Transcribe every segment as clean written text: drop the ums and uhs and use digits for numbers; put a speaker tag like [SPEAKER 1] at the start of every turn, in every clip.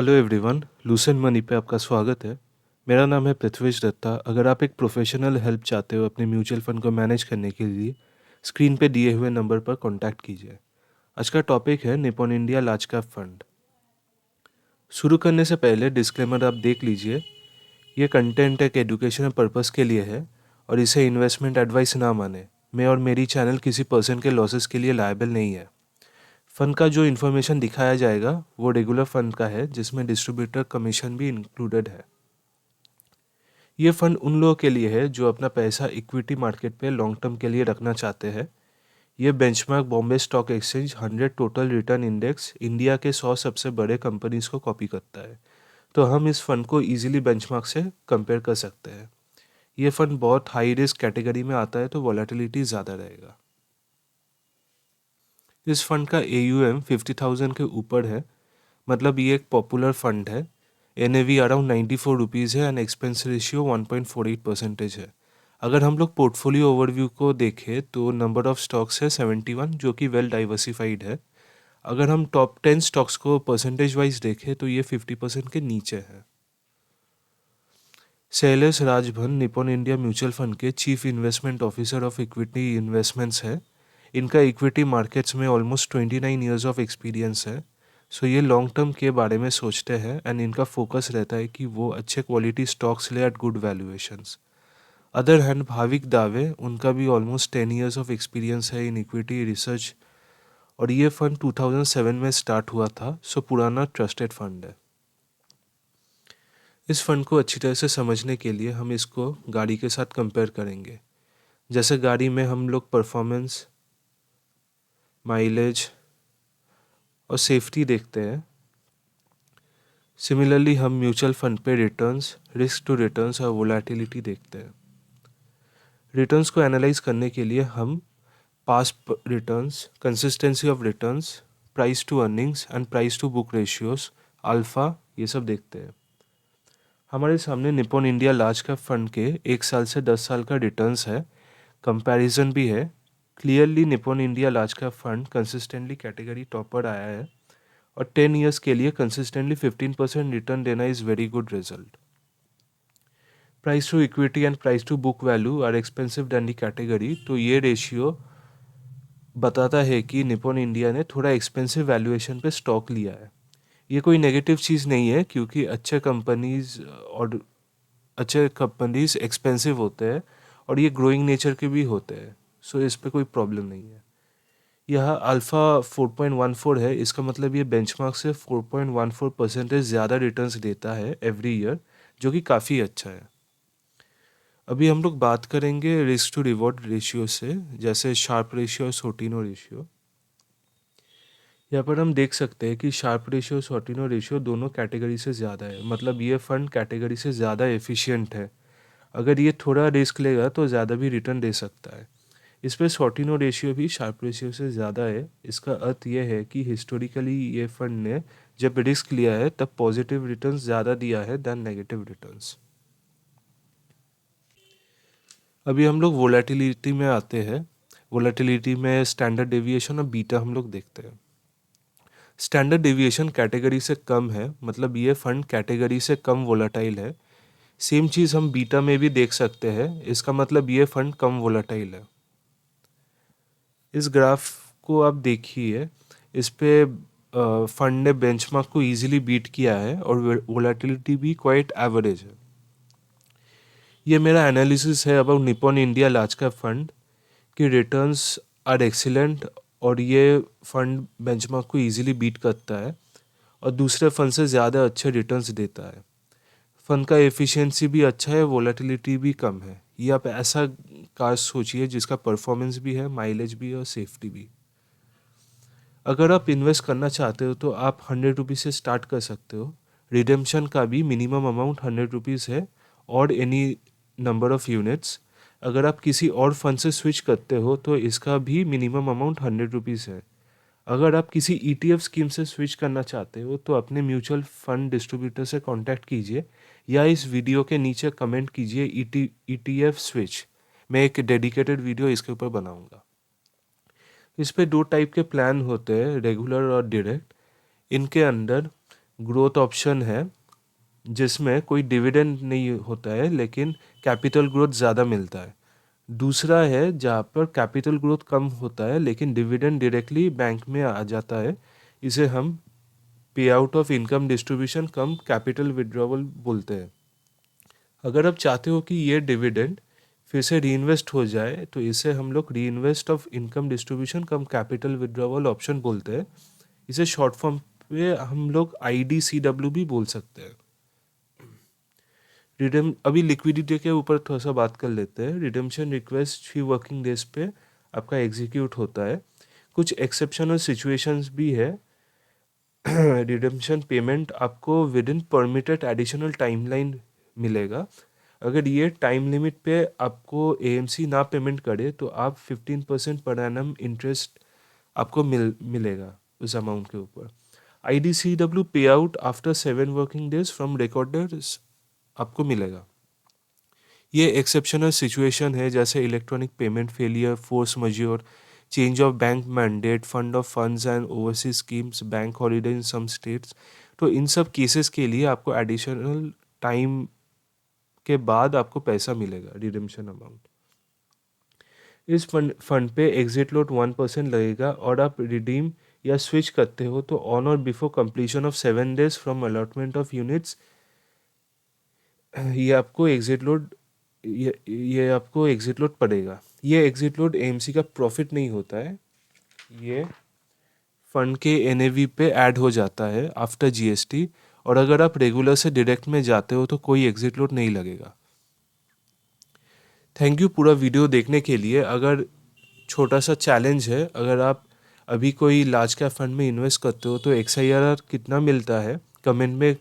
[SPEAKER 1] Hello everyone, Lucent money पे आपका स्वागत है। मेरा नाम है पृथ्वीश दत्ता। अगर आप एक प्रोफेशनल हेल्प चाहते हो अपने म्यूचुअल फंड को मैनेज करने के लिए, स्क्रीन पे दिए हुए नंबर पर कॉन्टैक्ट कीजिए। आज का टॉपिक है Nippon India large cap fund. शुरू करने से पहले डिस्क्लेमर आप देख लीजिए। ये कंटेंट एक एजुकेशनल पर्पस के लिए है और इसे इन्वेस्टमेंट एडवाइस ना माने। मैं और मेरी चैनल किसी पर्सन के लॉसेस के लिए लायबल नहीं है। फंड का जो इन्फॉर्मेशन दिखाया जाएगा वो रेगुलर फंड का है, जिसमें डिस्ट्रीब्यूटर कमीशन भी इंक्लूडेड है। ये फंड उन लोगों के लिए है जो अपना पैसा इक्विटी मार्केट पे लॉन्ग टर्म के लिए रखना चाहते हैं। ये benchmark Bombay stock exchange 100 total return index India के 100 सबसे बड़े कंपनीज को कॉपी करता है, तो हम इस फंड को इजीली बेंचमार्क से कंपेयर कर सकते हैं। ये फंड बहुत हाई रिस्क कैटेगरी में आता है, तो वॉलेटिलिटी ज़्यादा रहेगा। इस फंड का AUM 50,000 के ऊपर है, मतलब ये एक पॉपुलर फंड है। NAV अराउंड 94 रुपीज़ है एंड एक्सपेंस रेशियो 1.48% है। अगर हम लोग पोर्टफोलियो ओवरव्यू को देखें तो नंबर ऑफ स्टॉक्स है 71, जो कि वेल डाइवर्सिफाइड है। अगर हम टॉप 10 स्टॉक्स को परसेंटेज वाइज देखें तो ये 50% के नीचे है। Shailesh Rajbhan Nippon India mutual fund के chief investment officer of equity investments है। इनका इक्विटी मार्केट्स में ऑलमोस्ट 29 ईयर्स ऑफ एक्सपीरियंस है। सो ये लॉन्ग टर्म के बारे में सोचते हैं एंड इनका फोकस रहता है कि वो अच्छे क्वालिटी स्टॉक्स ले at good valuations. Other hand Bhavik Dave, उनका भी ऑलमोस्ट 10 ईयर्स ऑफ एक्सपीरियंस है इन इक्विटी रिसर्च और ये फंड 2007 में स्टार्ट हुआ था, सो पुराना ट्रस्टेड फंड है। इस फंड को अच्छी तरह से समझने के लिए हम इसको गाड़ी के साथ कंपेयर करेंगे। जैसे गाड़ी में हम लोग परफॉर्मेंस, माइलेज और सेफ्टी देखते हैं, सिमिलरली हम म्यूचुअल फंड पे रिटर्न्स, रिस्क टू रिटर्न्स और वोलेटिलिटी देखते हैं। रिटर्न्स को एनालाइज करने के लिए हम past returns, consistency of returns, price to earnings and price to book ratios, alpha, ये सब देखते हैं। हमारे सामने Nippon India large cap fund के 1 साल से 10 साल का रिटर्न्स है, कंपैरिजन भी है। Clearly Nippon India large cap fund consistently category topper आया है और 10 ईयर्स के लिए कंसिस्टेंटली 15% रिटर्न देना is very good result. Price to equity and price to book value are expensive than the category, तो ये रेशियो बताता है कि निपॉन इंडिया ने थोड़ा एक्सपेंसिव वैल्यूएशन पे स्टॉक लिया है। ये कोई नेगेटिव चीज़ नहीं है, क्योंकि अच्छे कंपनीज एक्सपेंसिव होते हैं और ये ग्रोइंग नेचर के भी होते हैं, सो इस पे कोई प्रॉब्लम नहीं है। यह अल्फ़ा 4.14 है, इसका मतलब ये बेंचमार्क से 4.14% ज़्यादा रिटर्न्स देता है एवरी ईयर, जो कि काफ़ी अच्छा है। अभी हम लोग बात करेंगे रिस्क टू रिवॉर्ड रेशियो से, जैसे शार्प रेशियो और सोटिनो रेशियो। यहाँ पर हम देख सकते हैं कि शार्प रेशियो और सोटिनो रेशियो दोनों कैटेगरी से ज़्यादा है, मतलब ये फंड कैटेगरी से ज़्यादा एफिशिएंट है। अगर ये थोड़ा रिस्क लेगा तो ज़्यादा भी रिटर्न दे सकता है। इस पर सोटिनो रेशियो भी शार्प रेशियो से ज़्यादा है। इसका अर्थ यह है कि हिस्टोरिकली ये फंड ने जब रिस्क लिया है तब पॉजिटिव रिटर्न्स ज़्यादा दिया है दैन नेगेटिव रिटर्न्स। अभी हम लोग वोलेटिलिटी में आते हैं। वोलेटिलिटी में स्टैंडर्ड डेविएशन और बीटा हम लोग देखते हैं। स्टैंडर्ड डेविएशन कैटेगरी से कम है, मतलब ये फंड कैटेगरी से कम वोलेटाइल है। सेम चीज़ हम बीटा में भी देख सकते हैं, इसका मतलब ये फंड कम वोलेटाइल है। इस ग्राफ को आप देखिए, इस पे फंड ने बेंचमार्क को इजीली बीट किया है और वोलेटिलिटी भी क्वाइट एवरेज है। ये मेरा एनालिसिस है about Nippon India large cap fund कि रिटर्न्स आर एक्सीलेंट और ये फंड बेंचमार्क को इजीली बीट करता है और दूसरे फंड से ज़्यादा अच्छे रिटर्न्स देता है। फंड का एफिशिएंसी भी अच्छा है, वोलेटिलिटी भी कम है। ये आप ऐसा कार सोचिए जिसका परफॉर्मेंस भी है, माइलेज भी है और सेफ्टी भी। अगर आप इन्वेस्ट करना चाहते हो तो आप 100 रुपीज़ से स्टार्ट कर सकते हो। रिडेम्पशन का भी मिनिमम अमाउंट 100 रुपीज़ है और एनी नंबर ऑफ यूनिट्स। अगर आप किसी और फंड से स्विच करते हो तो इसका भी मिनिमम अमाउंट 100 रुपीज़ है। अगर आप किसी ETF स्कीम से स्विच करना चाहते हो तो अपने म्यूचुअल फंड डिस्ट्रीब्यूटर से कांटेक्ट कीजिए या इस वीडियो के नीचे कमेंट कीजिए ETF स्विच। मैं एक डेडिकेटेड वीडियो इसके ऊपर बनाऊंगा। इस पे 2 टाइप के प्लान होते हैं, रेगुलर और डायरेक्ट। इनके अंदर ग्रोथ ऑप्शन है जिसमें कोई डिविडेंड नहीं होता है लेकिन कैपिटल ग्रोथ ज़्यादा मिलता है। दूसरा है जहाँ पर कैपिटल ग्रोथ कम होता है लेकिन डिविडेंड डायरेक्टली बैंक में आ जाता है। इसे हम पे out of income distribution come capital withdrawal बोलते हैं। अगर आप चाहते हो कि ये डिविडेंड फिर से रीइन्वेस्ट हो जाए तो इसे हम लोग री invest of income distribution come capital withdrawal option बोलते हैं। इसे शॉर्ट फॉर्म पे हम लोग IDCW भी बोल सकते हैं। अभी लिक्विडिटी के ऊपर थोड़ा सा बात कर लेते हैं। रिडेम्पशन रिक्वेस्ट 3 वर्किंग डेज पे आपका एग्जीक्यूट होता है। कुछ एक्सेप्शनल सिचुएशंस भी है। रिडेम्पशन पेमेंट आपको with in permitted additional timeline मिलेगा। अगर ये टाइम लिमिट पे आपको AMC ना पेमेंट करे तो आप 15% पर एनम इंटरेस्ट आपको मिलेगा उस अमाउंट के ऊपर। IDCW pay out after 7 working days from recorders आपको मिलेगा। ये एक्सेप्शनल सिचुएशन है जैसे electronic payment failure, force majeure, change of bank mandate, fund of funds and overseas schemes, bank holiday in some states. तो इन सब केसेस के लिए आपको एडिशनल टाइम के बाद आपको पैसा मिलेगा रिडेम्पशन अमाउंट। इस फंड पे एग्जिट लोड 1% लगेगा और आप रिडीम या स्विच करते हो तो ऑन और before completion of 7 days from allotment of units ये आपको एग्जिट लोड ये आपको एग्जिट लोड पड़ेगा। ये एग्जिट लोड AMC का प्रॉफिट नहीं होता है, ये फंड के NAV पे ऐड हो जाता है आफ्टर GST। और अगर आप रेगुलर से डायरेक्ट में जाते हो तो कोई एग्जिट लोड नहीं लगेगा। थैंक यू पूरा वीडियो देखने के लिए। अगर छोटा सा चैलेंज है, अगर आप अभी कोई लार्ज कैप फंड में इन्वेस्ट करते हो तो XIRR कितना मिलता है कमेंट में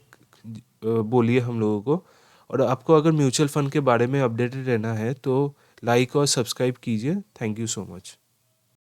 [SPEAKER 1] बोलिए हम लोगों को। और आपको अगर म्यूचुअल फंड के बारे में अपडेटेड रहना है तो लाइक और सब्सक्राइब कीजिए। Thank you so much.